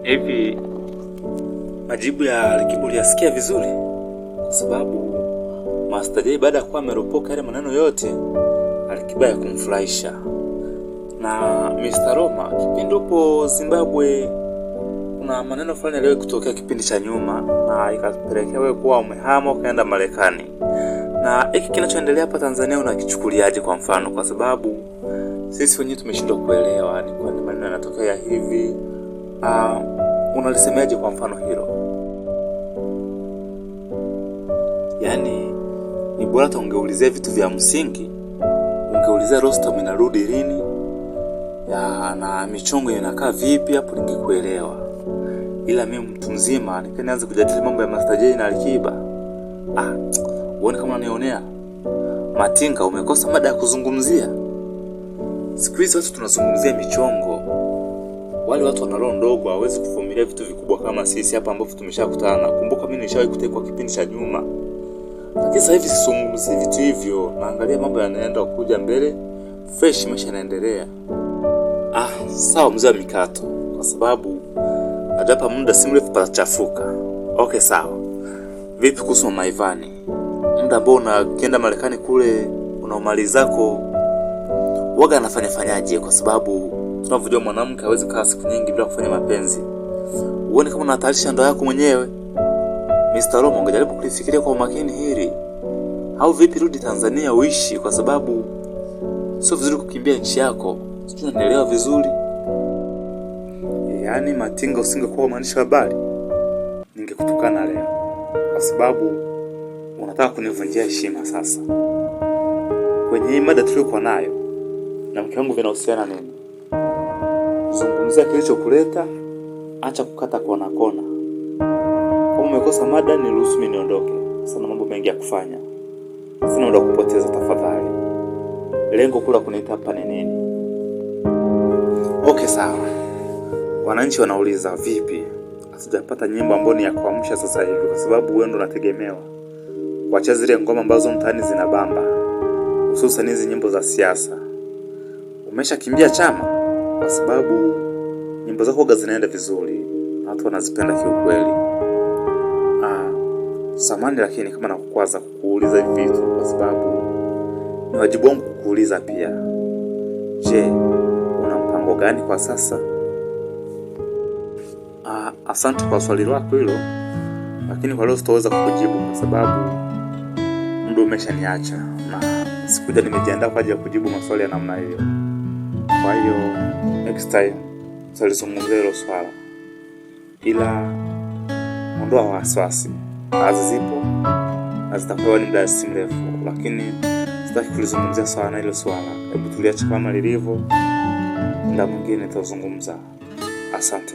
Hivi majibu ya Alikiba uliyasikia vizuri? Kwa sababu Master J baada ya kuwa ameropoka yale maneno yote, Alikiba ya kumfurahisha. Na Mr. Roma, kipindi upo Zimbabwe kuna maneno fulani yaliyo kutokea kipindi cha nyuma na ikapelekea wewe kuwa umehama ukaenda Marekani. Na hiki kinachoendelea hapa Tanzania unakichukuliaje kwa mfano? Kwa sababu sisi wenyewe tumeshindwa kuelewa ni kwa nini maneno yanatokea hivi. Unalisemaje kwa mfano hilo? Yaani ni bora tu ungeulizia vitu vya msingi, ungeulizia Rostam inarudi lini na michongo inakaa vipi, hapo ningekuelewa. Ila mimi mtu mzima nikaanza kujadili mambo ya Master J na Alikiba. Uone kama unanionea. Matinga, umekosa mada ya kuzungumzia. Siku hizi watu tunazungumzia michongo. Wale watu wana roho ndogo, hawezi kuvumilia vitu vikubwa kama sisi hapa ambao tumeshakutana. Kumbuka mimi nishawahi kutekwa kipindi cha nyuma. Lakini sasa hivi sizungumzi vitu hivyo. Naangalia mambo yanaenda kuja mbele, fresh maisha yanaendelea. Sawa mzee wa mikato, kwa sababu hapa muda si mrefu patachafuka. Okay sawa. Vipi kuhusu Maivani? Muda ambao unakwenda Marekani kule unaomaliza zako waga anafanyaje? Kwa sababu tunavyojua mwanamke hawezi kaa siku nyingi bila kufanya mapenzi. Uone kama unahatarisha ndoa yako mwenyewe. Mr. Roma, ungejaribu kulifikiria kwa umakini hili. Au vipi rudi Tanzania uishi, kwa sababu sio vizuri kukimbia nchi yako. Sijui unanielewa vizuri. Yaani Matinga, usingekuwa maanisha habari ningekutukana leo. Kwa sababu unataka kunivunjia heshima sasa. Kwenye hii mada tuliokuwa nayo na mke wangu vinahusiana nini? Zungumzia kilichokuleta, acha kukata kona kona. Kama umekosa mada niruhusu mimi niondoke. Sana mambo mengi ya kufanya. Sina muda kupoteza, tafadhali. Lengo kula kuniita hapa ni nini? Okay sawa. Wananchi wanauliza vipi? Asijapata nyimbo ambayo ni ya kuamsha sasa hivi, kwa sababu wewe ndo unategemewa. Kuacha zile ngoma ambazo mtaani zinabamba. Hususan hizi nyimbo za siasa. Umeshakimbia chama? Kwa sababu nyimbo zako zinaenda vizuri. Watu wanazipenda kiukweli. Samahani lakini kama nakukwaza kukuuliza hivi vitu, kwa sababu ni wajibu wangu kukuuliza pia. Je, una mpango gani kwa sasa? Asante kwa swali lako hilo, lakini kwa leo sitaweza kukujibu kwa sababu muda umeshaniacha na sikuja nimejiandaa kwa ajili ya kujibu maswali ya namna hiyo. Kwa hiyo next time tutalizungumzia hilo swala. Ila ondoa wasiwasi. Kazi zipo na zitakuwa ni muda si mrefu, lakini sitaki kulizungumzia sana hilo swala. Hebu tuliache kama lilivyo, muda mwingine tutazungumza. Asante.